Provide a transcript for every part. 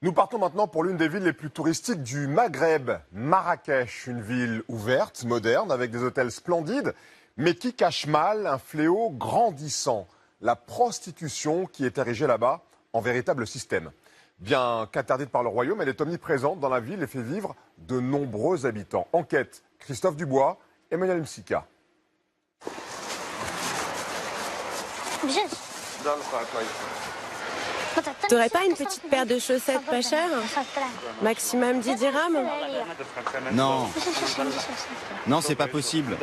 Nous partons maintenant pour l'une des villes les plus touristiques du Maghreb, Marrakech, une ville ouverte, moderne, avec des hôtels splendides, mais qui cache mal un fléau grandissant, la prostitution qui est érigée là-bas en véritable système. Bien qu'interdite par le royaume, elle est omniprésente dans la ville et fait vivre de nombreux habitants. Enquête, Christophe Dubois, Emmanuel Msika. T'aurais pas une petite paire de chaussettes pas chères? Maximum 10 dirhams? Non. Non, c'est pas possible.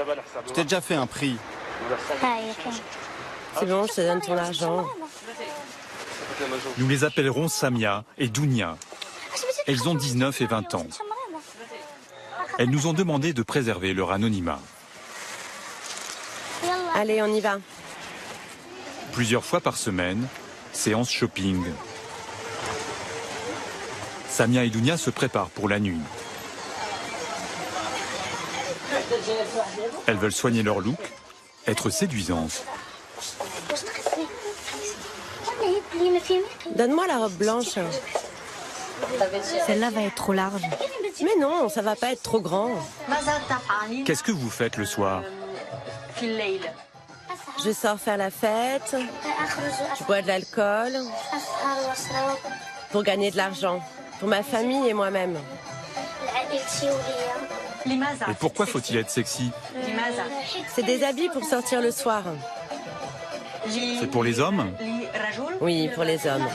Je t'ai déjà fait un prix. C'est bon, je te donne ton argent. Nous les appellerons Samia et Dounia. Elles ont 19 et 20 ans. Elles nous ont demandé de préserver leur anonymat. Allez, on y va. Plusieurs fois par semaine, séance shopping. Samia et Dounia se préparent pour la nuit. Elles veulent soigner leur look, être séduisantes. Donne-moi la robe blanche. Celle-là va être trop large. Mais non, ça va pas être trop grand. Qu'est-ce que vous faites le soir? Je sors faire la fête, je bois de l'alcool, pour gagner de l'argent, pour ma famille et moi-même. Et pourquoi faut-il être sexy? C'est des habits pour sortir le soir. C'est pour les hommes? Oui, pour les hommes.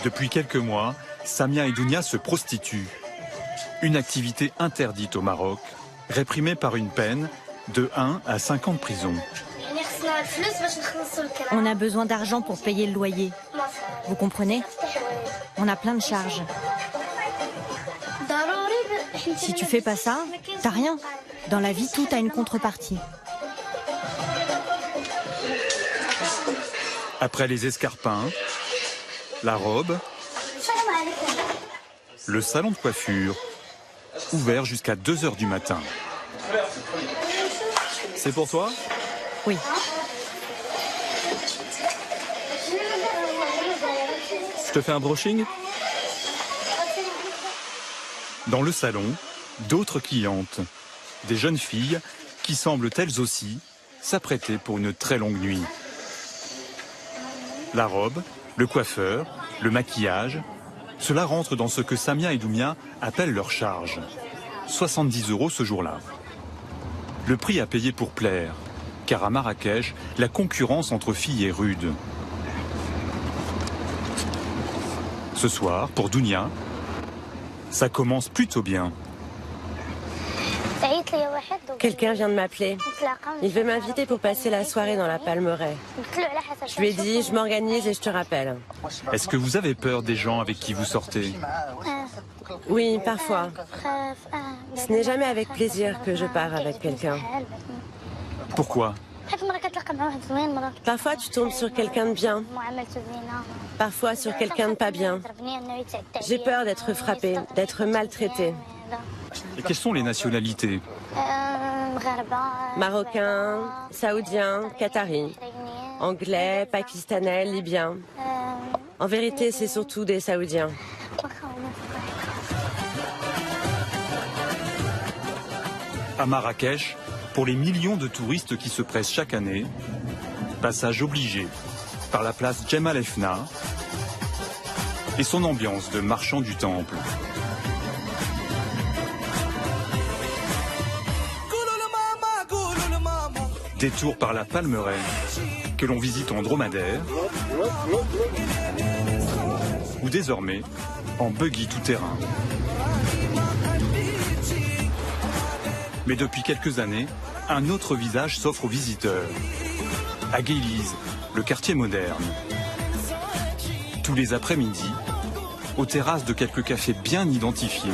Depuis quelques mois, Samia et Dounia se prostituent. Une activité interdite au Maroc, réprimée par une peine de 1 à 5 ans de prison. On a besoin d'argent pour payer le loyer. Vous comprenez? On a plein de charges. Si tu fais pas ça, t'as rien. Dans la vie, tout a une contrepartie. Après les escarpins, la robe, le salon de coiffure, ouvert jusqu'à 2 h du matin. C'est pour toi? Oui. Je te fais un brushing? Dans le salon, d'autres clientes, des jeunes filles qui semblent elles aussi s'apprêter pour une très longue nuit. La robe, le coiffeur, le maquillage, cela rentre dans ce que Samia et Dounia appellent leur charge. 70 € ce jour-là. Le prix à payer pour plaire, car à Marrakech, la concurrence entre filles est rude. Ce soir, pour Dounia, ça commence plutôt bien. Quelqu'un vient de m'appeler. Il veut m'inviter pour passer la soirée dans la Palmeraie. Je lui ai dit, je m'organise et je te rappelle. Est-ce que vous avez peur des gens avec qui vous sortez? Oui, parfois. Ce n'est jamais avec plaisir que je pars avec quelqu'un. Pourquoi? Parfois, tu tombes sur quelqu'un de bien. Parfois, sur quelqu'un de pas bien. J'ai peur d'être frappée, d'être maltraitée. Et quelles sont les nationalités? Marocains, Saoudiens, Qataris, Anglais, Pakistanais, Libyens. En vérité, c'est surtout des Saoudiens. À Marrakech, pour les millions de touristes qui se pressent chaque année, passage obligé par la place Jemaa el-Fna et son ambiance de marchand du temple. Détour par la Palmeraie, que l'on visite en dromadaire, ou désormais en buggy tout-terrain. Mais depuis quelques années, un autre visage s'offre aux visiteurs. À Guélise, le quartier moderne. Tous les après-midi, aux terrasses de quelques cafés bien identifiés,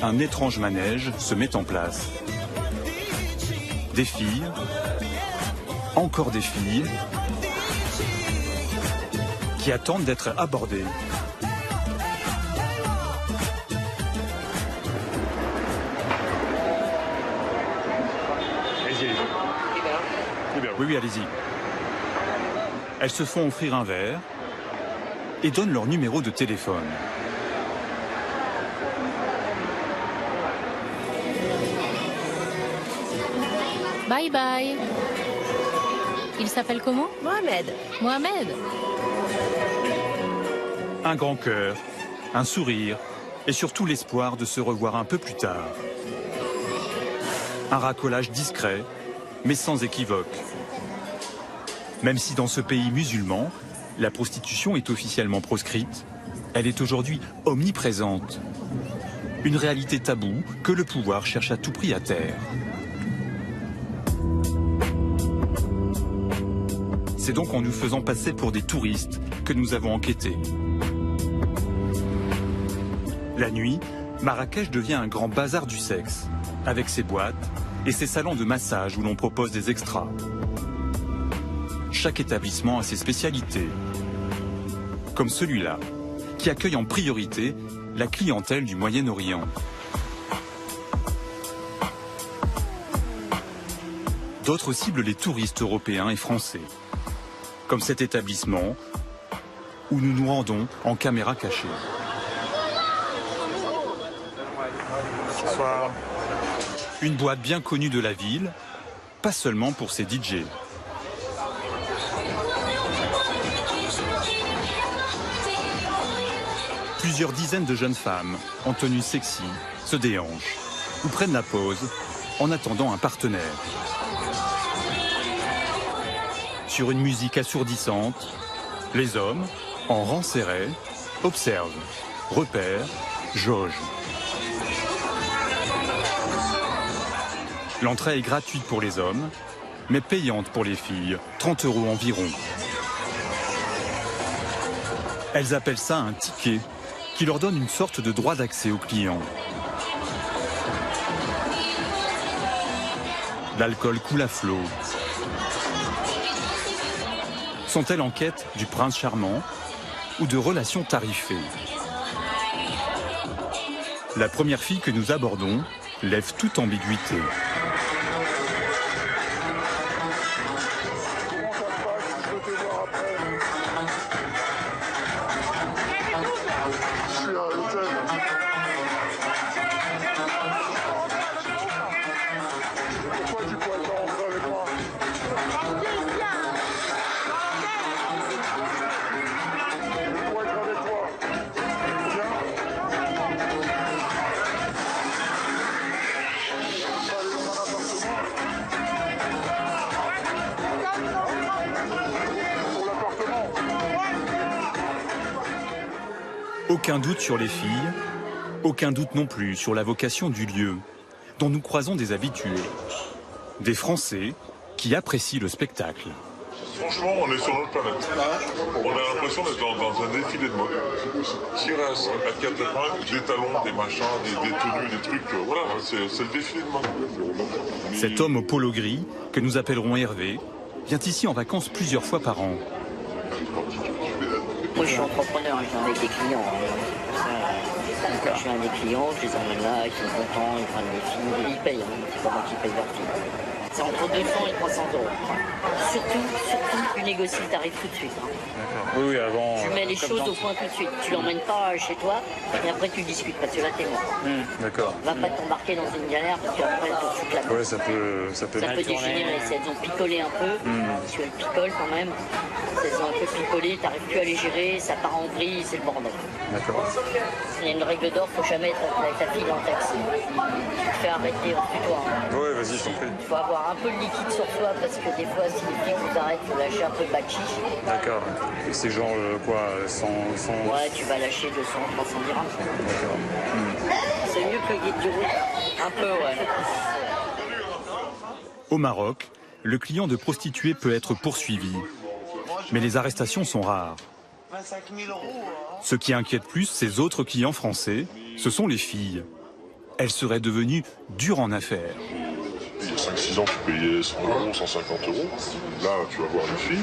un étrange manège se met en place. Des filles, encore des filles, qui attendent d'être abordées. Oui, allez-y. Elles se font offrir un verre, et donnent leur numéro de téléphone. Bye bye. Il s'appelle comment? Mohamed. Mohamed. Un grand cœur, un sourire et surtout l'espoir de se revoir un peu plus tard. Un racolage discret, mais sans équivoque. Même si dans ce pays musulman, la prostitution est officiellement proscrite, elle est aujourd'hui omniprésente. Une réalité taboue que le pouvoir cherche à tout prix à taire. C'est donc en nous faisant passer pour des touristes que nous avons enquêté. La nuit, Marrakech devient un grand bazar du sexe, avec ses boîtes et ses salons de massage où l'on propose des extras. Chaque établissement a ses spécialités, comme celui-là, qui accueille en priorité la clientèle du Moyen-Orient. D'autres ciblent les touristes européens et français, comme cet établissement où nous nous rendons en caméra cachée. Bonsoir. Une boîte bien connue de la ville, pas seulement pour ses DJ. Plusieurs dizaines de jeunes femmes, en tenue sexy, se déhanchent ou prennent la pause en attendant un partenaire. Sur une musique assourdissante, les hommes, en rang serré, observent, repèrent, jaugent. L'entrée est gratuite pour les hommes, mais payante pour les filles, 30 € environ. Elles appellent ça un ticket, qui leur donne une sorte de droit d'accès aux clients. L'alcool coule à flot. Sont-elles en quête du prince charmant ou de relations tarifées? La première fille que nous abordons lève toute ambiguïté. Aucun doute sur les filles, aucun doute non plus sur la vocation du lieu, dont nous croisons des habitués, des Français qui apprécient le spectacle. Franchement, on est sur notre planète. On a l'impression d'être dans un défilé de mode. Qui reste à 4 épingles, des talons, des machins, des tenues, des trucs. Voilà, c'est le défilé de mode. Cet homme au polo gris, que nous appellerons Hervé, vient ici en vacances plusieurs fois par an. Moi, je suis entrepreneur, je viens avec des clients. Je viens des clients, je les emmène là, ils sont contents, ils prennent des films, ils payent, c'est pas moi qui paye leur film. C'est entre 200 et 300 €. Surtout, tu négocies le tarif tout de suite. Oui, avant. Tu mets les choses au point tout de suite. Tu l'emmènes pas chez toi et après tu discutes parce que là t'es mort. D'accord. Va pas t'embarquer dans une galère parce qu'après tu te fous de la Ouais, ça peut dégénérer. Si elles ont picolé un peu, si elles picolent quand même, si elles ont un peu picolé, t'arrives plus à les gérer, ça part en vrille, c'est le bordel. D'accord. Il y a une règle d'or, faut jamais être avec ta fille dans le taxi. Tu te fais arrêter en tutoie. Ouais, vas-y, je t'en prie. Il faut avoir un peu de liquide sur soi parce que des fois, si les flics vous arrêtent, il faut lâcher un peu de bachiche. D'accord. Et c'est genre quoi, 100... Ouais, tu vas lâcher 200, 300 dirhams. D'accord. C'est mieux que le guide du route. Un peu, ouais. Au Maroc, le client de prostituée peut être poursuivi. Mais les arrestations sont rares. Ce qui inquiète plus ces autres clients français, ce sont les filles. Elles seraient devenues dures en affaires. Il y a 5-6 ans, tu payais 100 €, 150 €. Là, tu vas voir une fille,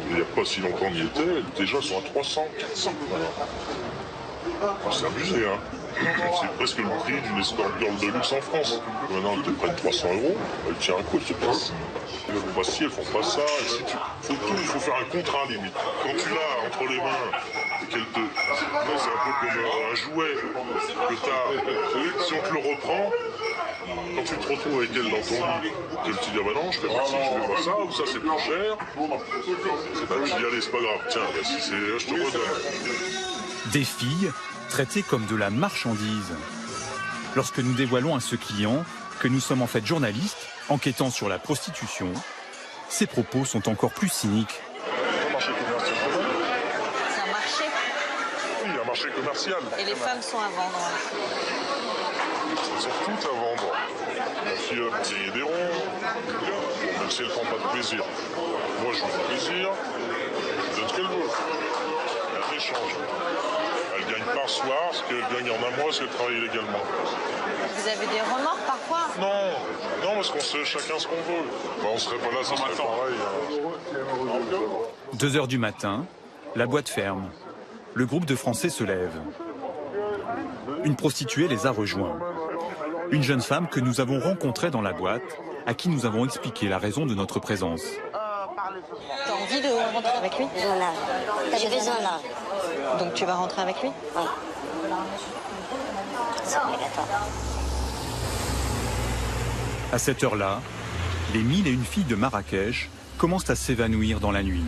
il n'y a pas si longtemps n'y était, déjà elles sont à 300, 400. C'est abusé, hein. C'est presque le prix d'une escort girl de luxe en France. Maintenant, elles te prennent 300 €, elle tient un coup, elle se passe. Elles font pas ci, elles font pas ça. Et si il faut faire un contrat limite. Quand tu l'as entre les mains, qu'elle te... C'est un peu comme un jouet que t'as. Si on te le reprend, quand tu te retrouves avec elle dans ton lit, tu te dis, ah bah non, je fais pas ci, je fais pas ça, ou ça c'est plus cher. C'est pas, tu dis, allez, c'est pas grave, tiens, bah, si je te redonne. Des filles traitées comme de la marchandise. Lorsque nous dévoilons à ce client que nous sommes en fait journalistes, enquêtant sur la prostitution, ses propos sont encore plus cyniques. C'est un marché. Oui, un marché commercial. Et les femmes sont à vendre. Elles sont toutes à vendre. La fille a payé des ronds, même si elle ne prend pas de plaisir. Moi, je veux du plaisir, je donne ce qu'elle veut. Il y a un échange. Elle gagne par soir, ce qu'elle gagne en un mois, si elle travaille illégalement. Vous avez des remords parfois? Non, parce qu'on sait chacun ce qu'on veut. Bah, on ne serait pas là, ça serait pareil. 2 heures du matin, la boîte ferme. Le groupe de Français se lève. Une prostituée les a rejoints. Une jeune femme que nous avons rencontrée dans la boîte, à qui nous avons expliqué la raison de notre présence. T'as envie de rentrer avec lui? Voilà. J'ai besoin là. Donc tu vas rentrer avec lui? Oui. C'est obligatoire. À cette heure-là, les 1001 filles de Marrakech commencent à s'évanouir dans la nuit.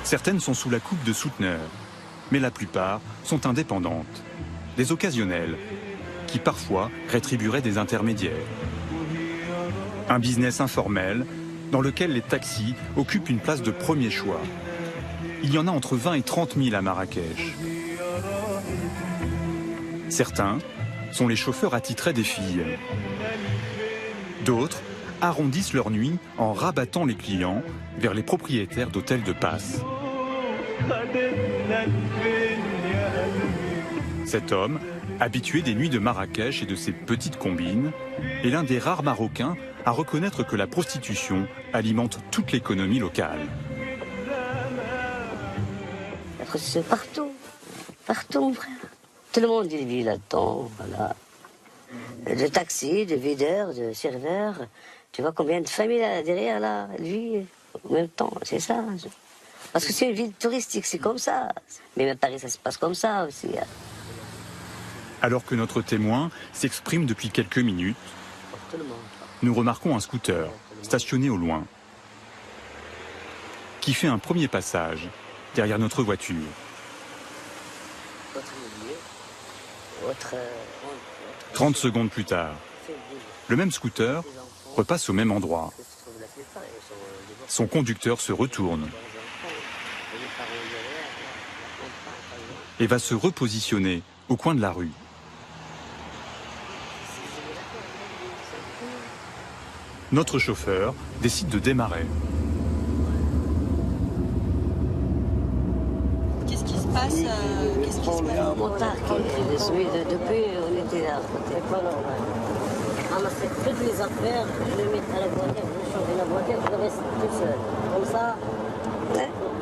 Certaines sont sous la coupe de souteneurs, mais la plupart sont indépendantes, des occasionnels, qui parfois rétribueraient des intermédiaires. Un business informel dans lequel les taxis occupent une place de premier choix. Il y en a entre 20 et 30 000 à Marrakech. Certains sont les chauffeurs attitrés des filles. D'autres arrondissent leur nuit en rabattant les clients vers les propriétaires d'hôtels de passe. Cet homme, habitué des nuits de Marrakech et de ses petites combines, est l'un des rares Marocains à reconnaître que la prostitution alimente toute l'économie locale. La prostitution partout, partout, frère. Tout le monde vit là-dedans, voilà. De taxis, de videurs, de serveurs. Tu vois combien de familles là, derrière, là, elles vivent en même temps, c'est ça. Parce que c'est une ville touristique, c'est comme ça. Mais même Paris, ça se passe comme ça aussi. Alors que notre témoin s'exprime depuis quelques minutes, nous remarquons un scooter stationné au loin, qui fait un premier passage derrière notre voiture. 30 secondes plus tard, le même scooter repasse au même endroit. Son conducteur se retourne et va se repositionner au coin de la rue. Notre chauffeur décide de démarrer. Qu'est-ce qui se passe? Qu'est-ce qui se passe? Mon parc, depuis on était là. Ramasser toutes les affaires, je le mets à la voiture, je change la voiture, je reste tout seul. Comme ça,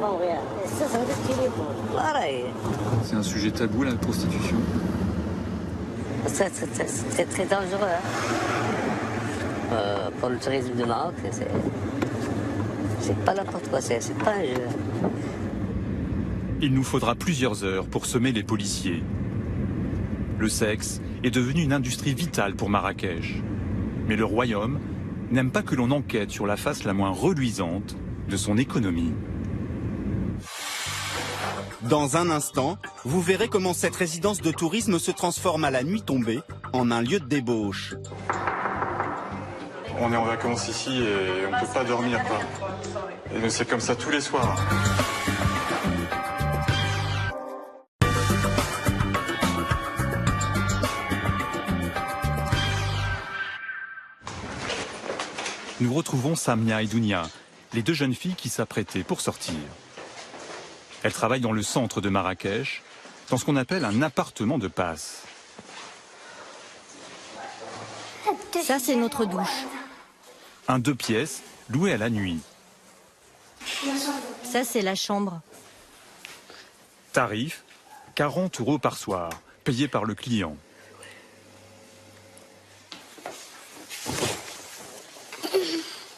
bon, rien. Et ça veut dire qu'il est bon. Pareil. C'est un sujet tabou, la prostitution. C'est très dangereux. Pour le tourisme de Maroc, c'est pas n'importe quoi, c'est pas un jeu. Il nous faudra plusieurs heures pour semer les policiers. Le sexe est devenu une industrie vitale pour Marrakech. Mais le royaume n'aime pas que l'on enquête sur la face la moins reluisante de son économie. Dans un instant, vous verrez comment cette résidence de tourisme se transforme à la nuit tombée en un lieu de débauche. On est en vacances ici et on ne peut pas dormir, quoi. Et c'est comme ça tous les soirs. Nous retrouvons Samia et Dounia, les deux jeunes filles qui s'apprêtaient pour sortir. Elles travaillent dans le centre de Marrakech, dans ce qu'on appelle un appartement de passe. Ça, c'est notre douche. Un 2 pièces loué à la nuit. Ça, c'est la chambre. Tarif 40 € par soir, payé par le client.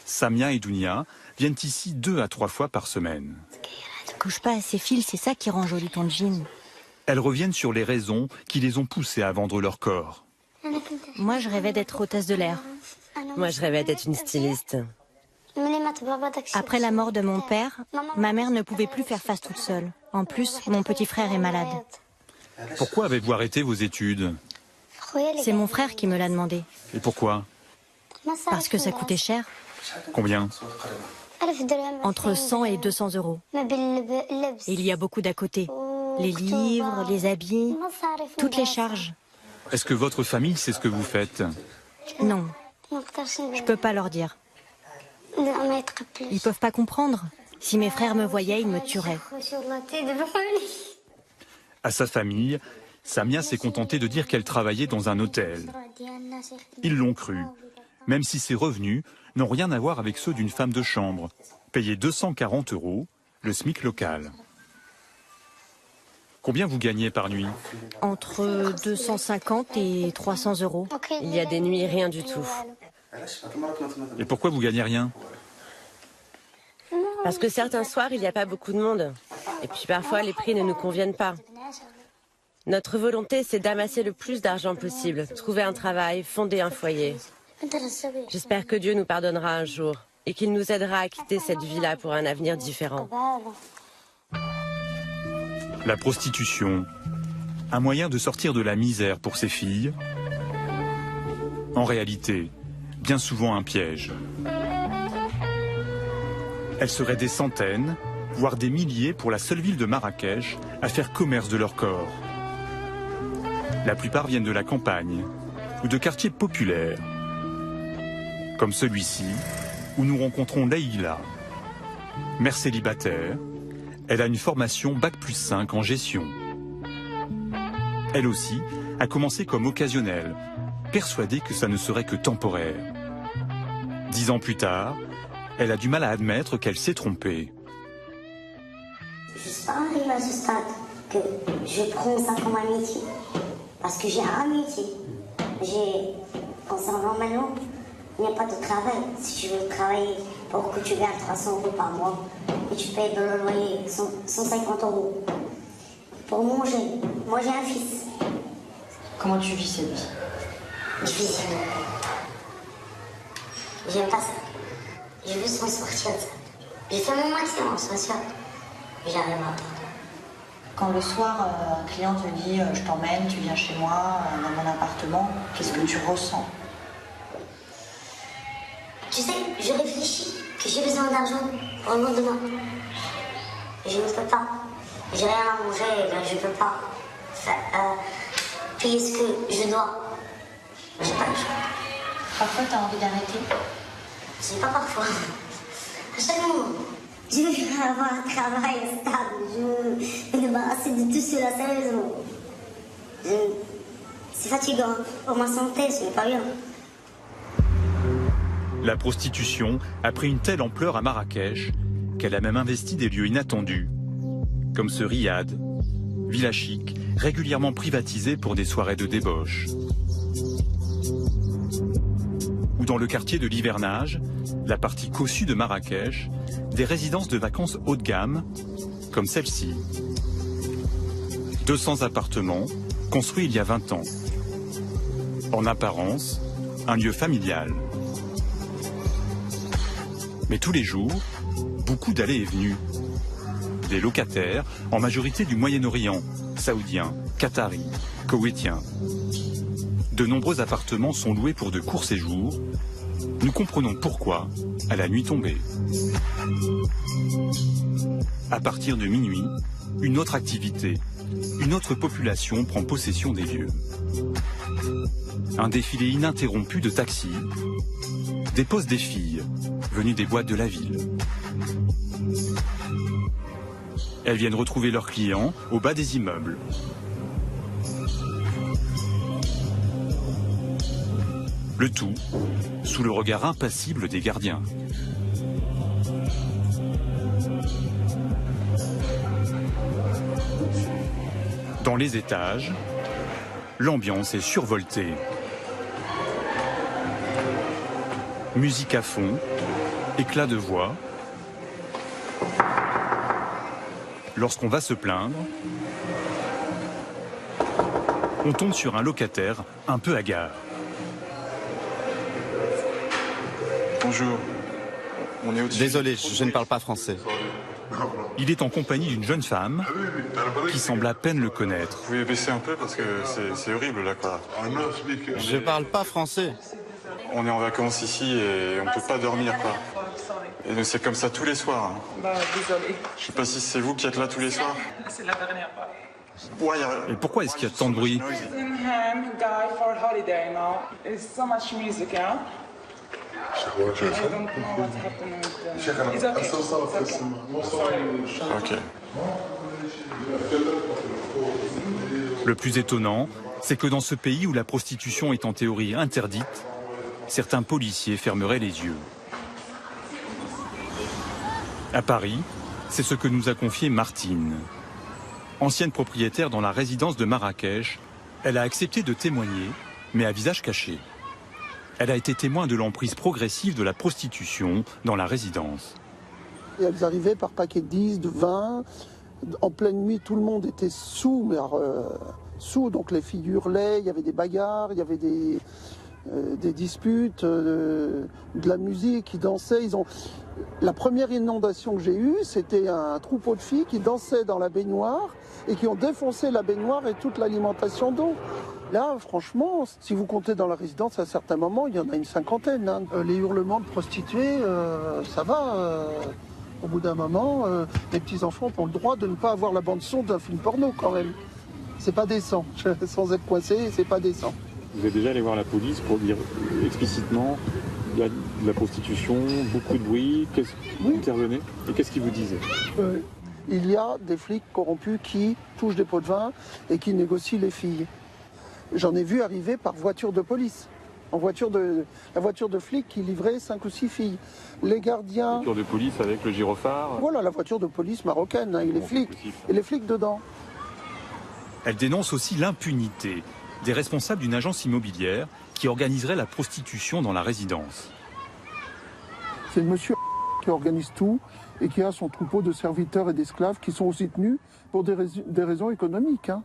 Samia et Dounia viennent ici 2 à 3 fois par semaine. Touche pas à ces fils, c'est ça qui rend joli ton jean. Elles reviennent sur les raisons qui les ont poussées à vendre leur corps. Moi, je rêvais d'être hôtesse de l'air. Moi, je rêvais d'être une styliste. Après la mort de mon père, ma mère ne pouvait plus faire face toute seule. En plus, mon petit frère est malade. Pourquoi avez-vous arrêté vos études? C'est mon frère qui me l'a demandé. Et pourquoi? Parce que ça coûtait cher. Combien? Entre 100 et 200 euros. Et il y a beaucoup d'à côté. Les livres, les habits, toutes les charges. Est-ce que votre famille sait ce que vous faites? Non, je peux pas leur dire. Ils peuvent pas comprendre. Si mes frères me voyaient, ils me tueraient. À sa famille, Samia s'est contentée de dire qu'elle travaillait dans un hôtel. Ils l'ont cru, même si ses revenus n'ont rien à voir avec ceux d'une femme de chambre, payée 240 €, le SMIC local. Combien vous gagnez par nuit? Entre 250 et 300 euros. Il y a des nuits, rien du tout. Et pourquoi vous gagnez rien? Parce que certains soirs, il n'y a pas beaucoup de monde. Et puis parfois, les prix ne nous conviennent pas. Notre volonté, c'est d'amasser le plus d'argent possible, trouver un travail, fonder un foyer. J'espère que Dieu nous pardonnera un jour et qu'il nous aidera à quitter cette vie-là pour un avenir différent. La prostitution, un moyen de sortir de la misère pour ces filles. En réalité, bien souvent un piège. Elles seraient des centaines, voire des milliers pour la seule ville de Marrakech à faire commerce de leur corps. La plupart viennent de la campagne ou de quartiers populaires, comme celui-ci, où nous rencontrons Leïla. Mère célibataire, elle a une formation Bac+5 en gestion. Elle aussi a commencé comme occasionnelle, persuadée que ça ne serait que temporaire. 10 ans plus tard, elle a du mal à admettre qu'elle s'est trompée. Je ne suis pas arrivée à ce stade que je prends ça comme un métier. Parce que j'ai un métier. Concernant maintenant, il n'y a pas de travail. Si tu veux travailler pour que tu gagnes 300 € par mois et tu payes de le loyer 150 €. Pour manger, moi j'ai un fils. Comment tu vis cette vie? Je vis sur le J'aime pas ça. Je veux s'en sortir de ça. J'ai fait mon maximum, sois sûr. Mais j'arriverai pas. Quand le soir, un client te dit je t'emmène, tu viens chez moi, dans mon appartement, qu'est-ce que tu ressens? Tu sais, je réfléchis que j'ai besoin d'argent pour le lendemain. Je ne peux pas. J'ai rien à manger, je ne peux pas payer ce que je dois. J'ai pas le choix. Parfois, tu as envie d'arrêter? C'est pas parfois. À chaque moment. Je veux avoir un travail stable. Je veux me débarrasser de tout cela sérieusement. C'est fatigant. Pour ma santé, ce n'est pas bien. La prostitution a pris une telle ampleur à Marrakech qu'elle a même investi des lieux inattendus, comme ce riad, villa chic, régulièrement privatisé pour des soirées de débauche. Ou dans le quartier de l'Hivernage, la partie cossue de Marrakech, des résidences de vacances haut de gamme, comme celle-ci. 200 appartements, construits il y a 20 ans. En apparence, un lieu familial. Mais tous les jours, beaucoup d'allées et venues. Des locataires, en majorité du Moyen-Orient, saoudiens, qataris, koweïtiens. De nombreux appartements sont loués pour de courts séjours. Nous comprenons pourquoi à la nuit tombée. À partir de minuit, une autre activité, une autre population prend possession des lieux. Un défilé ininterrompu de taxis dépose des filles venues des boîtes de la ville. Elles viennent retrouver leurs clients au bas des immeubles. Le tout sous le regard impassible des gardiens. Dans les étages, l'ambiance est survoltée. Musique à fond, éclat de voix. Lorsqu'on va se plaindre, on tombe sur un locataire un peu hagard. Bonjour. On est au-dessus. Désolé, je ne parle pas français. Il est en compagnie d'une jeune femme qui semble à peine le connaître. Vous pouvez baisser un peu parce que c'est horrible là quoi. Je parle pas français. On est en vacances ici et on peut pas dormir quoi. Et c'est comme ça tous les soirs. Désolé. Je sais pas si c'est vous qui êtes là tous les soirs. C'est la dernière fois. Et pourquoi est-ce qu'il y a tant de bruit? Guy for holiday now. It's so much music, huh? I don't know what's happening with them. It's okay. Ok. Le plus étonnant, c'est que dans ce pays où la prostitution est en théorie interdite, certains policiers fermeraient les yeux. À Paris, c'est ce que nous a confié Martine. Ancienne propriétaire dans la résidence de Marrakech, elle a accepté de témoigner, mais à visage caché. Elle a été témoin de l'emprise progressive de la prostitution dans la résidence. Et elles arrivaient par paquet de 10, de 20. En pleine nuit, tout le monde était sous, mais sous, donc les filles hurlaient, il y avait des bagarres, il y avait des disputes, de la musique, ils dansaient. La première inondation que j'ai eue, c'était un troupeau de filles qui dansaient dans la baignoire et qui ont défoncé la baignoire et toute l'alimentation d'eau. Là, franchement, si vous comptez dans la résidence, à certains moments, il y en a une cinquantaine. Hein. Les hurlements de prostituées, ça va. Au bout d'un moment, les petits-enfants ont le droit de ne pas avoir la bande-son d'un film porno, quand même. C'est pas décent. Sans être coincé, c'est pas décent. Vous êtes déjà allé voir la police pour dire explicitement il y a de la prostitution, beaucoup de bruit, intervenez, et qu'est-ce qu'ils vous disaient? Il y a des flics corrompus qui touchent des pots de vin et qui négocient les filles. J'en ai vu arriver par voiture de police. La voiture de flic qui livrait 5 ou 6 filles. Les gardiens... La voiture de police avec le gyrophare. Voilà, la voiture de police marocaine, hein, et les flics dedans. Elle dénonce aussi l'impunité des responsables d'une agence immobilière qui organiserait la prostitution dans la résidence. C'est le monsieur qui organise tout et qui a son troupeau de serviteurs et d'esclaves qui sont aussi tenus pour des raisons économiques. Hein.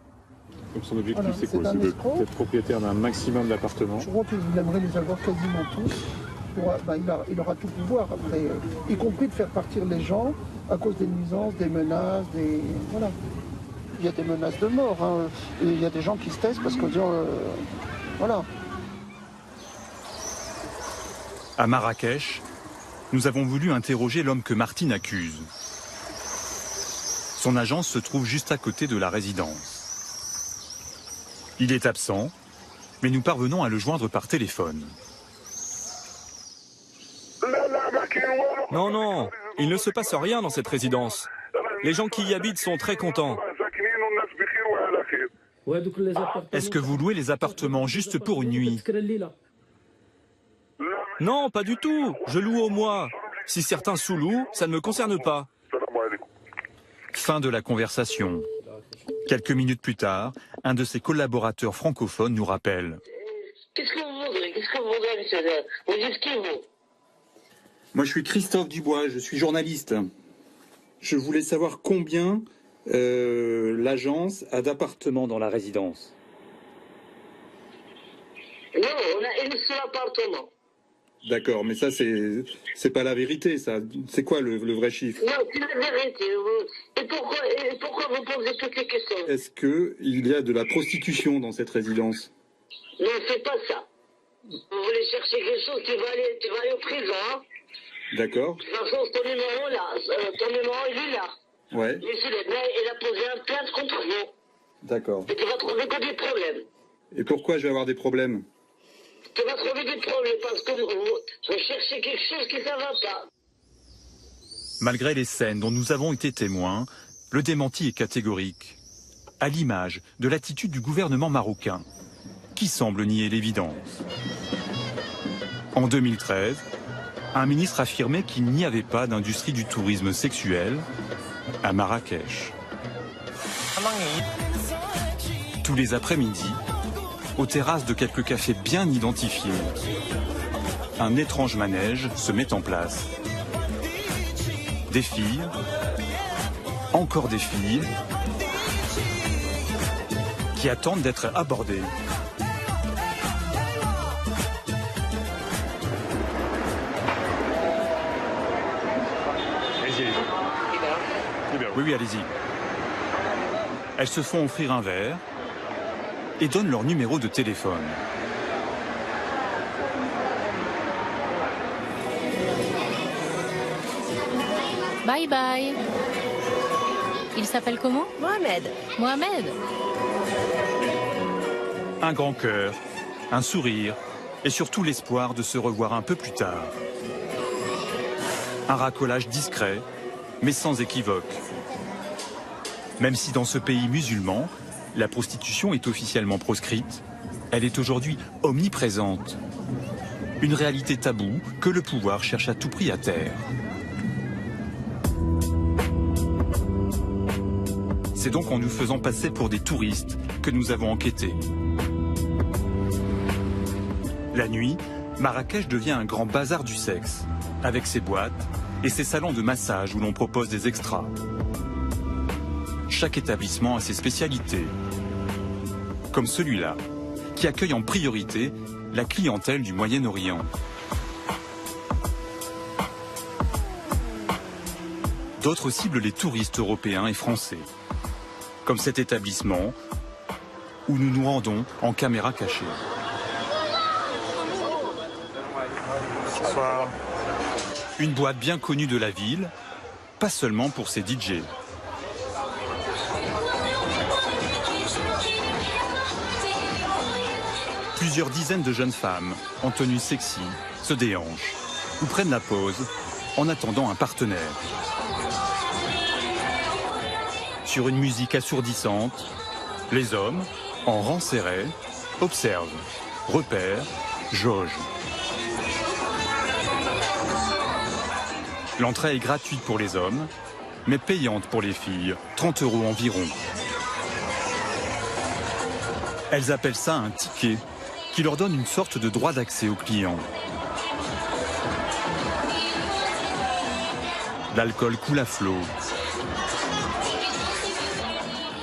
Donc son objectif, voilà, c'est quoi? C'est d'être propriétaire d'un maximum d'appartements. Je crois qu'il aimerait les avoir quasiment tous. Il aura tout pouvoir après, y compris de faire partir les gens à cause des nuisances, des menaces, voilà. Il y a des menaces de mort, hein. Et il y a des gens qui se taisent parce qu'on dit voilà. À Marrakech, nous avons voulu interroger l'homme que Martine accuse. Son agence se trouve juste à côté de la résidence. Il est absent, mais nous parvenons à le joindre par téléphone. Non, non, il ne se passe rien dans cette résidence. Les gens qui y habitent sont très contents. Est-ce que vous louez les appartements juste pour une nuit? Non, pas du tout. Je loue au mois. Si certains sous-louent, ça ne me concerne pas. Fin de la conversation. Quelques minutes plus tard, un de ses collaborateurs francophones nous rappelle. Qu'est-ce que vous voudrez? Qu'est-ce que vous voudrez, monsieur? Vous dites qui, vous? Moi, je suis Christophe Dubois, je suis journaliste. Je voulais savoir combien l'agence a d'appartements dans la résidence. Non, on a un seul appartement. D'accord, mais ça, c'est pas la vérité, ça. C'est quoi le vrai chiffre? Non, c'est la vérité. Et pourquoi vous posez toutes les questions? Est-ce qu'il y a de la prostitution dans cette résidence? Non, c'est pas ça. Vous voulez chercher quelque chose, tu vas aller au prison, hein? D'accord. De toute façon, ton numéro, là, il est là. Ouais. Monsieur le maire, il a posé un plainte contre vous. D'accord. Et tu vas trouver que des problèmes. Et pourquoi je vais avoir des problèmes? Tu vas trouver des problèmes parce que vous cherchez quelque chose qui ne va pas. Malgré les scènes dont nous avons été témoins, le démenti est catégorique, à l'image de l'attitude du gouvernement marocain, qui semble nier l'évidence. En 2013, un ministre affirmait qu'il n'y avait pas d'industrie du tourisme sexuel à Marrakech. Tous les après-midi, aux terrasses de quelques cafés bien identifiés, un étrange manège se met en place. Des filles, Encore des filles qui attendent d'être abordées. Oui, allez-y. Elles se font offrir un verre et donnent leur numéro de téléphone. Bye bye. Il s'appelle comment? Mohamed. Mohamed. Un grand cœur, un sourire et surtout l'espoir de se revoir un peu plus tard. Un racolage discret, mais sans équivoque. Même si dans ce pays musulman, la prostitution est officiellement proscrite, elle est aujourd'hui omniprésente. Une réalité taboue que le pouvoir cherche à tout prix à taire. C'est donc en nous faisant passer pour des touristes que nous avons enquêté. La nuit, Marrakech devient un grand bazar du sexe, avec ses boîtes et ses salons de massage où l'on propose des extras. Chaque établissement a ses spécialités, comme celui-là, qui accueille en priorité la clientèle du Moyen-Orient. D'autres ciblent les touristes européens et français, comme cet établissement où nous nous rendons en caméra cachée. Bonsoir. Une boîte bien connue de la ville, pas seulement pour ses DJ. Plusieurs dizaines de jeunes femmes, en tenue sexy, se déhanchent ou prennent la pause en attendant un partenaire. Sur une musique assourdissante, les hommes, en rang serré, observent, repèrent, jaugent. L'entrée est gratuite pour les hommes, mais payante pour les filles, 30 € environ. Elles appellent ça un ticket, qui leur donne une sorte de droit d'accès aux clients. L'alcool coule à flot.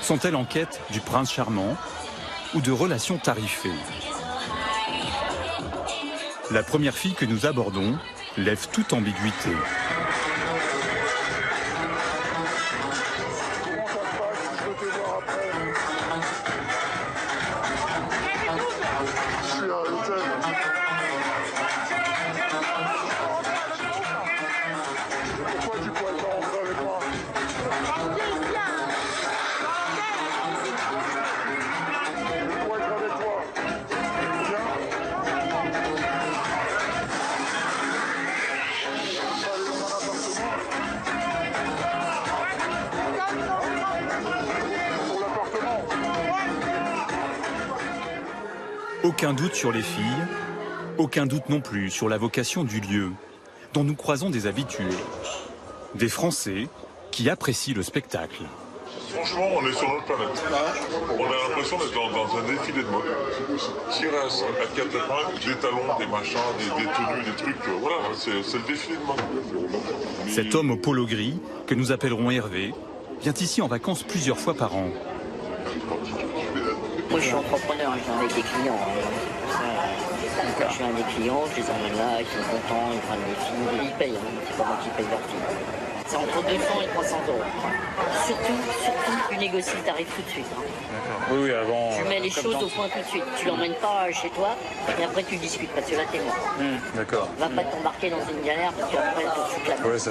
Sont-elles en quête du prince charmant ou de relations tarifées? La première fille que nous abordons lève toute ambiguïté. Aucun doute sur les filles, aucun doute non plus sur la vocation du lieu, dont nous croisons des habitués. Des Français qui apprécient le spectacle. Franchement, on est sur notre planète. On a l'impression d'être dans un défilé de mode. Tiras, 4,80, des talons, des machins, des tenues, des trucs. Voilà, c'est le défilé de mode. Cet homme au polo gris, que nous appellerons Hervé, vient ici en vacances plusieurs fois par an. Moi, je suis entrepreneur, je viens avec des clients. Je viens des clients, je les emmène là, ils sont contents, ils prennent des filles, ils payent, c'est pas moi qui paye leur fille. C'est entre 200 et 300 €. Surtout, tu négocies le tarif tout de suite. D'accord. Oui, avant. Tu mets les choses au point tout de suite. Tu l'emmènes pas chez toi et après tu discutes parce que là t'es mort. D'accord. Va pas t'embarquer dans une galère parce qu'après tu te fous de la Ouais, ça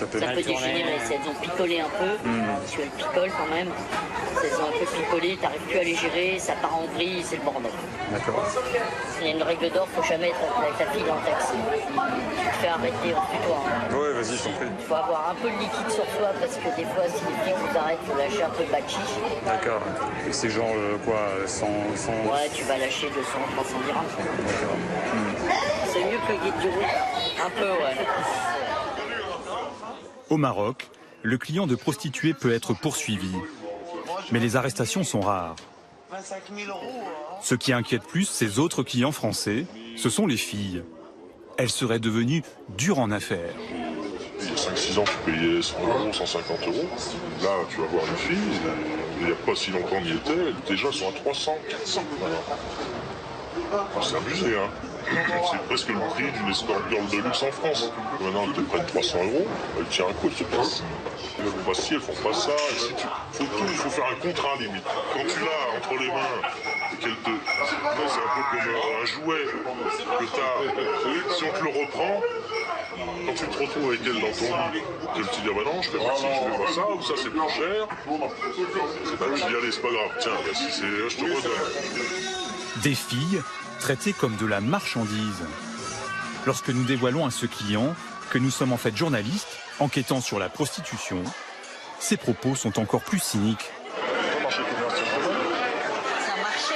peut dégénérer. Si elles ont picolé un peu, si elles picolent quand même, si elles ont un peu picolé, t'arrives plus à les gérer, ça part en vrille, c'est le bordel. D'accord. Il y a une règle d'or, faut jamais être avec ta fille dans le taxi. Tu te fais arrêter en tutoie. Ouais, vas-y, je t'en prie. Il faut avoir un peu de liquide sur soi parce que des fois, si les flics vous arrêtent, il faut lâcher un peu de bachiche. D'accord. Et c'est genre quoi, 100... Ouais, tu vas lâcher 200, 300 dirhams. D'accord. C'est mieux que le guide du route. Un peu, ouais. Au Maroc, le client de prostituée peut être poursuivi. Mais les arrestations sont rares. Ce qui inquiète plus ces autres clients français, ce sont les filles. Elles seraient devenues dures en affaires. Il y a 5-6 ans, tu payais 100 euros, 150 euros. Là, tu vas voir une fille, il n'y a pas si longtemps on y était, déjà elles sont à 300, 400. Voilà. C'est abusé, hein. C'est presque le prix d'une escort girl de luxe en France. Maintenant, elles te prennent 300 euros, elles tirent un coup, elles te passent. Elles font pas ci, elles font pas ça. Et si tu... il faut faire un contrat limite. Quand tu l'as entre les mains et qu'elle te... Là, c'est un peu comme un jouet que t'as. Si on te le reprend, quand tu te retrouves avec elle dans ton lit, tu te dis, ah bah non, je fais pas ci, je fais pas ça, ou ça c'est plus cher. C'est pas, je dis, allez, c'est pas grave, tiens, bah, si c'est, je te redonne. Des filles traitées comme de la marchandise. Lorsque nous dévoilons à ce client que nous sommes en fait journalistes enquêtant sur la prostitution, ses propos sont encore plus cyniques. C'est un marché.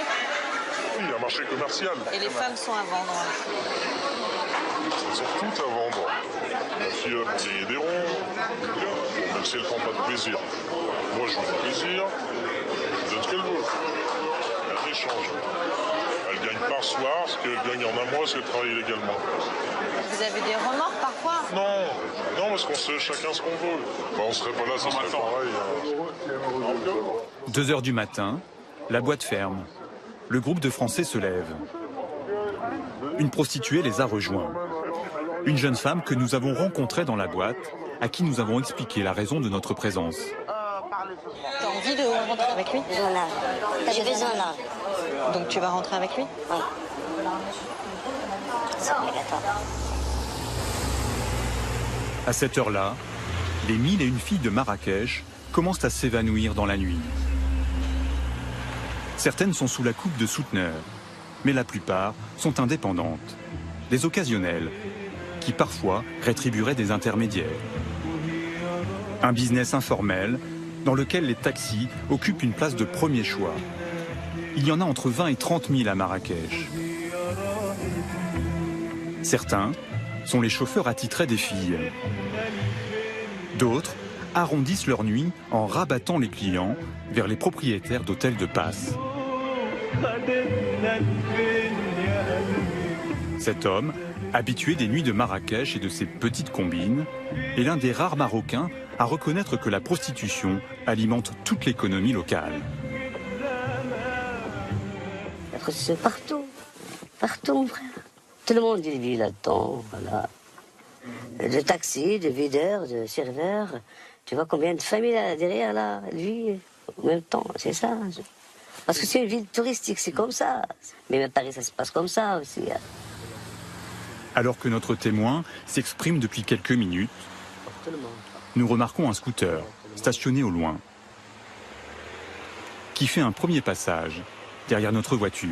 Oui, un marché commercial. Et les femmes sont à vendre. Elles sont toutes à vendre. Si elle veut gagner des ronds, même si elle ne prend pas de plaisir. Moi, je veux du plaisir, je donne ce qu'elle veut. Elle échange. Elle gagne par soir, ce qu'elle gagne en un mois, c'est qu'elle travaille illégalement. Vous avez des remords parfois? Non, parce qu'on sait chacun ce qu'on veut. Bah, on serait pas là, ça serait pareil. 2 heures du matin, la boîte ferme. Le groupe de Français se lève. Une prostituée les a rejoints. Une jeune femme que nous avons rencontrée dans la boîte, à qui nous avons expliqué la raison de notre présence. T'as envie de rentrer avec lui? J'ai besoin là. Donc tu vas rentrer avec lui? Oui. C'est obligatoire. À cette heure-là, les 1001 filles de Marrakech commencent à s'évanouir dans la nuit. Certaines sont sous la coupe de souteneurs, mais la plupart sont indépendantes, des occasionnels, qui parfois rétribueraient des intermédiaires. Un business informel dans lequel les taxis occupent une place de premier choix. Il y en a entre 20 et 30 000 à Marrakech. Certains sont les chauffeurs attitrés des filles. D'autres arrondissent leur nuit en rabattant les clients vers les propriétaires d'hôtels de passe. Cet homme, habitué des nuits de Marrakech et de ses petites combines, est l'un des rares Marocains à reconnaître que la prostitution alimente toute l'économie locale. La prostitution partout, mon frère. Tout le monde vit là-dedans, voilà. De taxis, de videurs, de serveurs. Tu vois combien de familles là, derrière, là, elles vivent en même temps, c'est ça. Parce que c'est une ville touristique, c'est comme ça. Mais à Paris, ça se passe comme ça aussi. Alors que notre témoin s'exprime depuis quelques minutes, nous remarquons un scooter stationné au loin, qui fait un premier passage derrière notre voiture.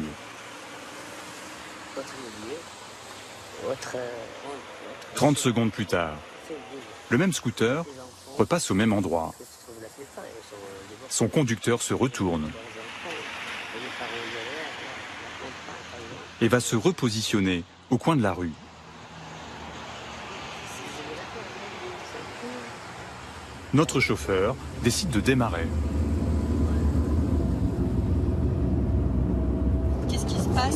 30 secondes plus tard, le même scooter repasse au même endroit. Son conducteur se retourne et va se repositionner au coin de la rue. Notre chauffeur décide de démarrer. Qu'est-ce qui se passe?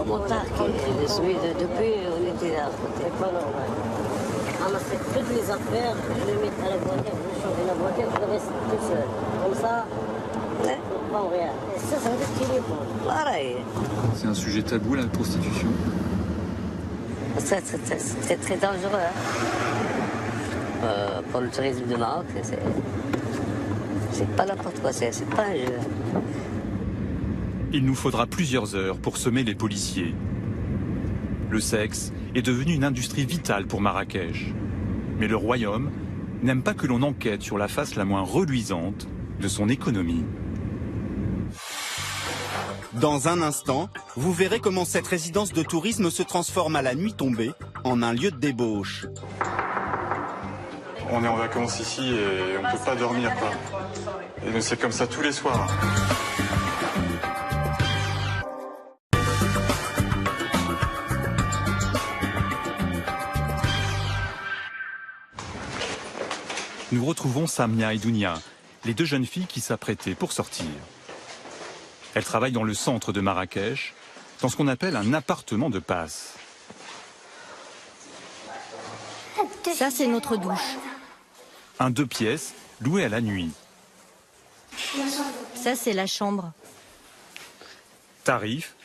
Mon parc est détruit depuis on était là. C'est pas normal. Ramasser toutes les affaires, je les mets à la voiture, je change la voiture, je reste tout seul. Comme ça, on prend rien. Et ça veut dire qu'il est bon. Pareil. C'est un sujet tabou, la prostitution. C'est très dangereux. Pour le tourisme de Maroc, c'est pas n'importe quoi, c'est pas un jeu. Il nous faudra plusieurs heures pour semer les policiers. Le sexe est devenu une industrie vitale pour Marrakech. Mais le royaume n'aime pas que l'on enquête sur la face la moins reluisante de son économie. Dans un instant, vous verrez comment cette résidence de tourisme se transforme à la nuit tombée en un lieu de débauche. On est en vacances ici et on ne peut pas dormir, quoi. Et c'est comme ça tous les soirs. Nous retrouvons Samia et Dounia, les 2 jeunes filles qui s'apprêtaient pour sortir. Elles travaillent dans le centre de Marrakech, dans ce qu'on appelle un appartement de passe. Ça, c'est notre douche. Un 2 pièces loué à la nuit. Ça, c'est la chambre. Tarif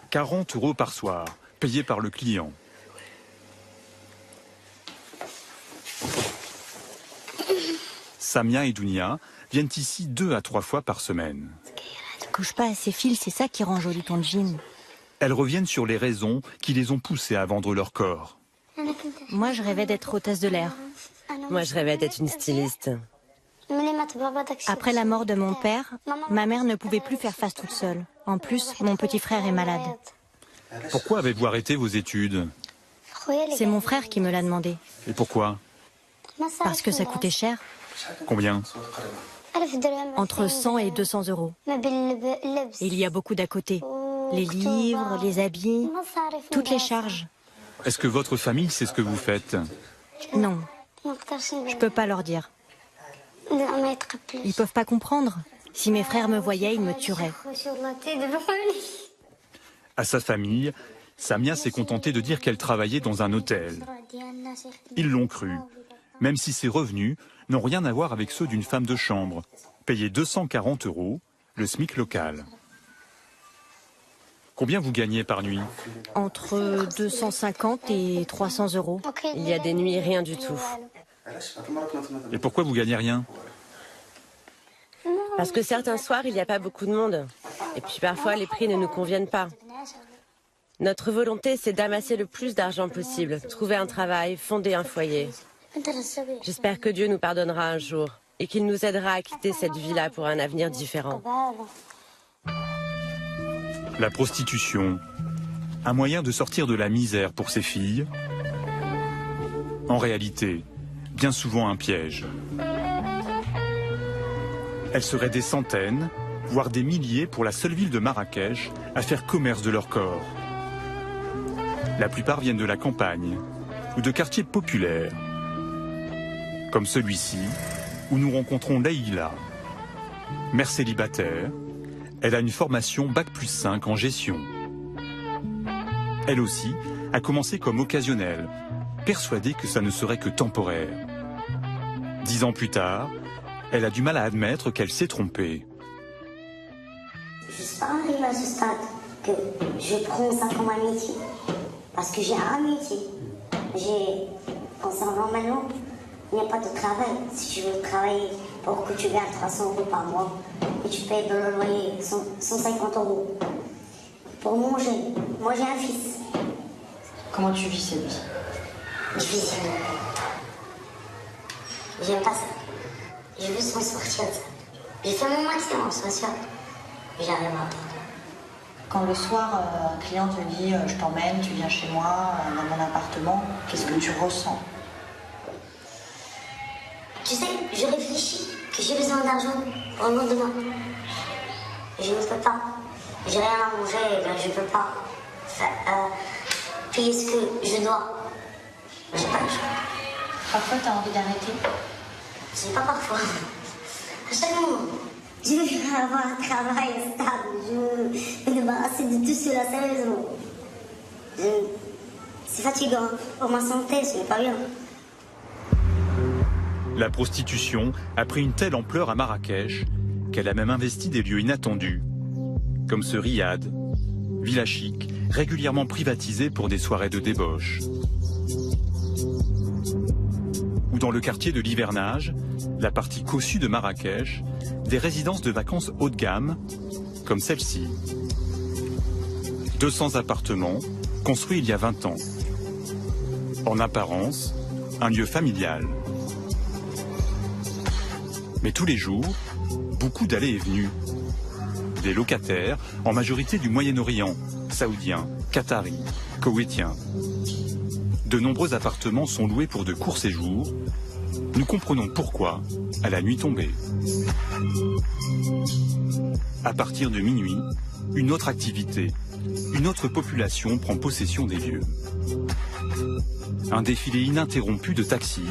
40 € par soir, payé par le client. Samia et Dounia viennent ici 2 à 3 fois par semaine. Couche pas à ces fils, c'est ça qui rend joli ton jean. Elles reviennent sur les raisons qui les ont poussées à vendre leur corps. Moi, je rêvais d'être hôtesse de l'air. Moi, je rêvais d'être une styliste. Après la mort de mon père, ma mère ne pouvait plus faire face toute seule. En plus, mon petit frère est malade. Pourquoi avez-vous arrêté vos études? C'est mon frère qui me l'a demandé. Et pourquoi? Parce que ça coûtait cher. Combien? Entre 100 et 200 €. Et il y a beaucoup d'à côté. Les livres, les habits, toutes les charges. Est-ce que votre famille sait ce que vous faites? Non, je peux pas leur dire. Ils peuvent pas comprendre. Si mes frères me voyaient, ils me tueraient. À sa famille, Samia s'est contentée de dire qu'elle travaillait dans un hôtel. Ils l'ont cru, même si ses revenus n'ont rien à voir avec ceux d'une femme de chambre, payée 240 €, le SMIC local. Combien vous gagnez par nuit? Entre 250 et 300 €. Il y a des nuits, rien du tout. Et pourquoi vous gagnez rien? Parce que certains soirs, il n'y a pas beaucoup de monde. Et puis parfois, les prix ne nous conviennent pas. Notre volonté, c'est d'amasser le plus d'argent possible, trouver un travail, fonder un foyer. J'espère que Dieu nous pardonnera un jour et qu'il nous aidera à quitter cette vie-là pour un avenir différent. La prostitution, un moyen de sortir de la misère pour ces filles. En réalité, bien souvent un piège. Elles seraient des centaines, voire des milliers pour la seule ville de Marrakech à faire commerce de leur corps. La plupart viennent de la campagne ou de quartiers populaires, comme celui-ci, où nous rencontrons Leïla. Mère célibataire, elle a une formation Bac+5 en gestion. Elle aussi a commencé comme occasionnelle, persuadée que ça ne serait que temporaire. 10 ans plus tard, elle a du mal à admettre qu'elle s'est trompée. Je ne suis pas arrivée à ce stade que je prends ça comme un métier. Parce que j'ai un métier. Concernant maintenant, il n'y a pas de travail. Si tu veux travailler pour que tu gagnes 300 € par mois et tu payes le loyer 150 €. Pour manger, moi j'ai un fils. Comment tu vis cette vie? Je vis. J'aime pas ça. Je veux s'en sortir de ça. J'ai fait mon maximum, c'est sûr. Mais j'arrive à. Quand le soir, un client te dit je t'emmène, tu viens chez moi, dans mon appartement, qu'est-ce que tu ressens? Tu sais, je réfléchis que j'ai besoin d'argent pour le lendemain. Je ne peux pas. J'ai rien à manger, ben je ne peux pas payer ce que je dois. J'ai pas le choix. Parfois, tu as envie d'arrêter? C'est pas parfois. À chaque moment. Je veux avoir un travail stable. Je veux me débarrasser de tout cela sérieusement. C'est fatigant. Pour ma santé, ce n'est pas bien. La prostitution a pris une telle ampleur à Marrakech qu'elle a même investi des lieux inattendus, comme ce riad, villa chic, régulièrement privatisé pour des soirées de débauche. Ou dans le quartier de l'Hivernage, la partie cossue de Marrakech, des résidences de vacances haut de gamme, comme celle-ci. 200 appartements, construits il y a 20 ans. En apparence, un lieu familial. Mais tous les jours, beaucoup d'allées et venues. Des locataires, en majorité du Moyen-Orient, saoudiens, qataris, koweïtiens. De nombreux appartements sont loués pour de courts séjours. Nous comprenons pourquoi à la nuit tombée. À partir de minuit, une autre activité, une autre population prend possession des lieux. Un défilé ininterrompu de taxis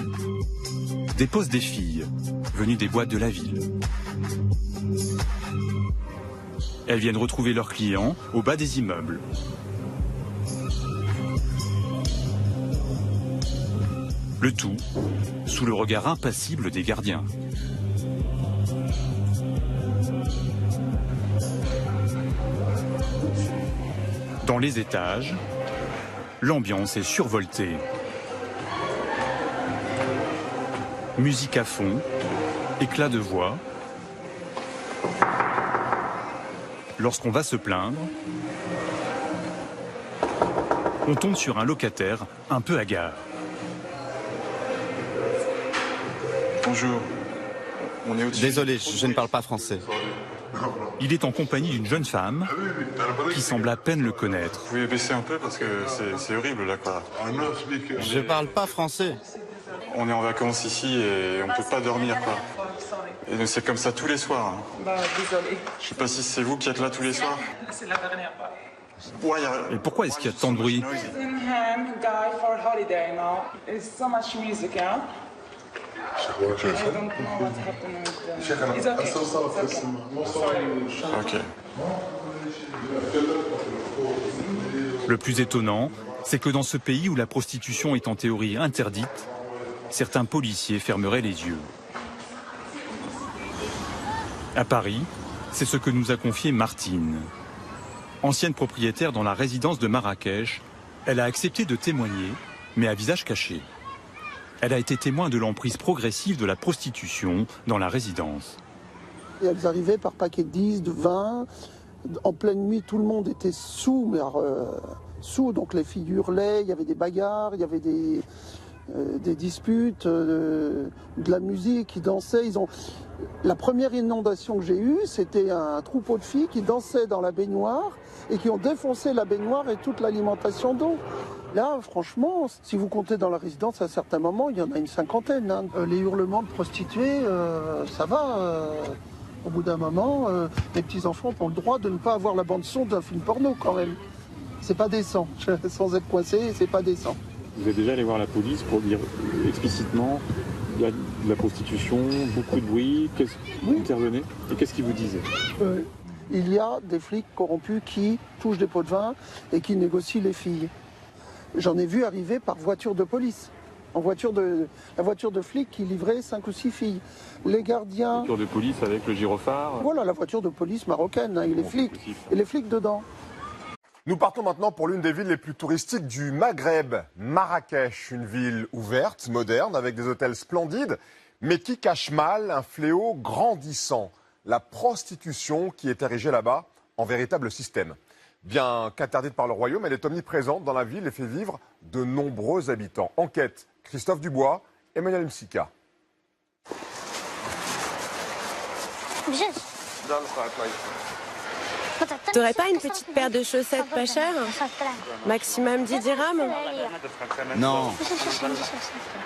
dépose des filles venues des boîtes de la ville. Elles viennent retrouver leurs clients au bas des immeubles. Le tout sous le regard impassible des gardiens. Dans les étages, l'ambiance est survoltée. Musique à fond, éclat de voix. Lorsqu'on va se plaindre, on tombe sur un locataire un peu hagard. Bonjour. On est au-dessus. Désolé, je ne parle pas français. Il est en compagnie d'une jeune femme qui semble à peine le connaître. Vous pouvez baisser un peu parce que c'est horrible là quoi. Je parle pas français. On est en vacances ici et on peut pas dormir quoi. Et c'est comme ça tous les soirs. Bah, désolé. Je sais pas si c'est vous qui êtes là tous les soirs. C'est la dernière fois. Et pourquoi est-ce qu'il y a tant de bruit? Second-hand guy for holiday now. There's so much music, yeah? I don't know what's happening with them. It's okay. It's okay. Ok. Le plus étonnant, c'est que dans ce pays où la prostitution est en théorie interdite, certains policiers fermeraient les yeux. À Paris, c'est ce que nous a confié Martine. Ancienne propriétaire dans la résidence de Marrakech, elle a accepté de témoigner, mais à visage caché. Elle a été témoin de l'emprise progressive de la prostitution dans la résidence. Et elles arrivaient par paquet de 10, de 20. En pleine nuit, tout le monde était sous, mais sous, donc les filles hurlaient, il y avait des bagarres, il y avait des disputes, de la musique, ils dansaient. La première inondation que j'ai eue, c'était un troupeau de filles qui dansaient dans la baignoire et qui ont défoncé la baignoire et toute l'alimentation d'eau. Là, franchement, si vous comptez dans la résidence, à un certain moment, il y en a une cinquantaine. Hein. Les hurlements de prostituées, ça va. Au bout d'un moment, les petits-enfants ont le droit de ne pas avoir la bande-son d'un film porno quand même. C'est pas décent. Sans être coincé, c'est pas décent. Vous êtes déjà allé voir la police pour dire explicitement il y a de la prostitution, beaucoup de bruit, vous intervenez et qu'est-ce qu'ils vous disaient? Il y a des flics corrompus qui touchent des pots de vin et qui négocient les filles. J'en ai vu arriver par voiture de police. La voiture de flics qui livrait 5 ou 6 filles. Les gardiens... La voiture de police avec le gyrophare. Voilà, la voiture de police marocaine, hein, et les flics dedans. Nous partons maintenant pour l'une des villes les plus touristiques du Maghreb, Marrakech, une ville ouverte, moderne, avec des hôtels splendides, mais qui cache mal un fléau grandissant, la prostitution qui est érigée là-bas en véritable système. Bien qu'interdite par le royaume, elle est omniprésente dans la ville et fait vivre de nombreux habitants. Enquête, Christophe Dubois, Emmanuel Msika. T'aurais pas une petite paire de chaussettes pas chères? Maximum 10 dirhams? Non.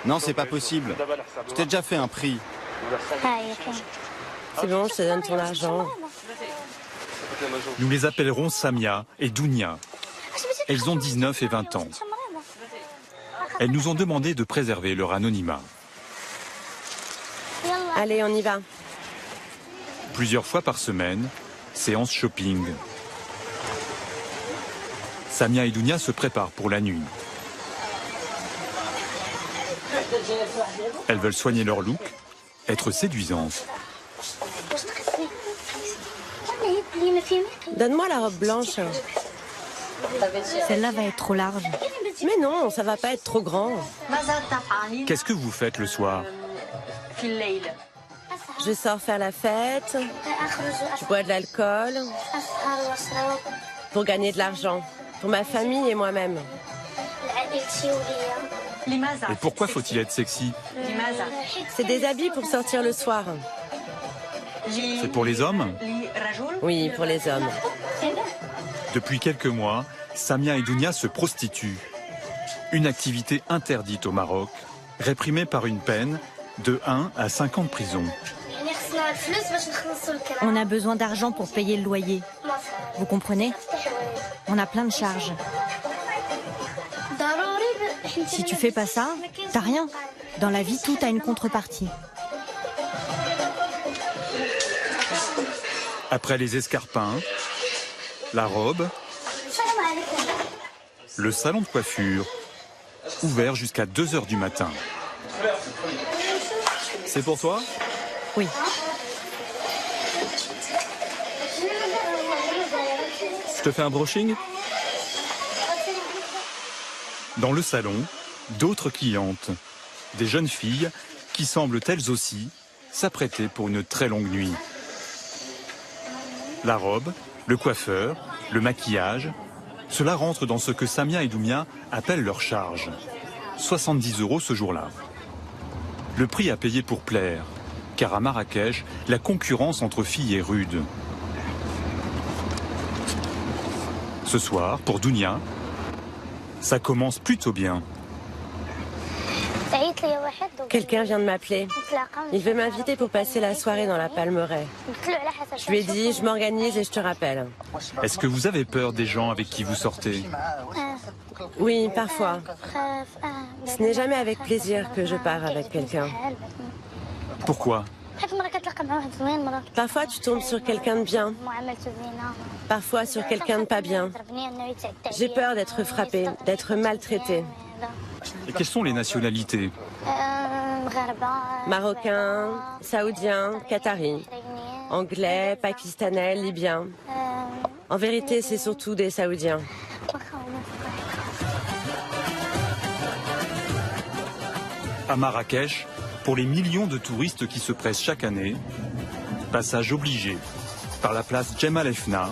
Non, c'est pas possible. Je t'ai déjà fait un prix. C'est bon, je te donne ton argent. Nous les appellerons Samia et Dounia. Elles ont 19 et 20 ans. Elles nous ont demandé de préserver leur anonymat. Allez, on y va. Plusieurs fois par semaine, séance shopping. Samia et Dounia se préparent pour la nuit. Elles veulent soigner leur look, être séduisantes. Donne-moi la robe blanche. Celle-là va être trop large. Mais non, ça va pas être trop grand. Qu'est-ce que vous faites le soir? Je sors faire la fête, je bois de l'alcool, pour gagner de l'argent, pour ma famille et moi-même. Et pourquoi faut-il être sexy? C'est des habits pour sortir le soir. C'est pour les hommes? Oui, pour les hommes. Depuis quelques mois, Samia et Dounia se prostituent. Une activité interdite au Maroc, réprimée par une peine de 1 à 5 ans de prison. On a besoin d'argent pour payer le loyer. Vous comprenez? On a plein de charges. Si tu fais pas ça, t'as rien. Dans la vie, tout a une contrepartie. Après les escarpins, la robe, le salon de coiffure, ouvert jusqu'à 2 h du matin. C'est pour toi? Oui. Je te fais un brushing? Dans le salon, d'autres clientes, des jeunes filles qui semblent elles aussi s'apprêter pour une très longue nuit. La robe, le coiffeur, le maquillage, cela rentre dans ce que Samia et Doumia appellent leur charge. 70 € ce jour-là. Le prix à payer pour plaire, car à Marrakech, la concurrence entre filles est rude. Ce soir, pour Dounia, ça commence plutôt bien. Quelqu'un vient de m'appeler. Il veut m'inviter pour passer la soirée dans la Palmeraie. Je lui ai dit, je m'organise et je te rappelle. Est-ce que vous avez peur des gens avec qui vous sortez? Oui, parfois. Ce n'est jamais avec plaisir que je pars avec quelqu'un. Pourquoi? Parfois, tu tombes sur quelqu'un de bien. Parfois, sur quelqu'un de pas bien. J'ai peur d'être frappée, d'être maltraitée. Et quelles sont les nationalités? Marocains, Saoudiens, Qataris, Anglais, Pakistanais, Libyens. En vérité, c'est surtout des Saoudiens. À Marrakech, pour les millions de touristes qui se pressent chaque année, passage obligé par la place Jemaa el Fna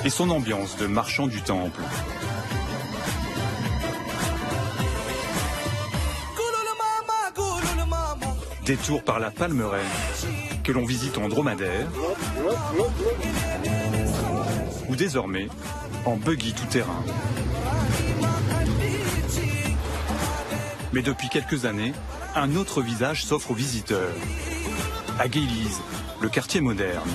et son ambiance de marchand du temple. Détour par la Palmeraie, que l'on visite en dromadaire, ou désormais en buggy tout-terrain. Mais depuis quelques années, un autre visage s'offre aux visiteurs. À Guélise, le quartier moderne.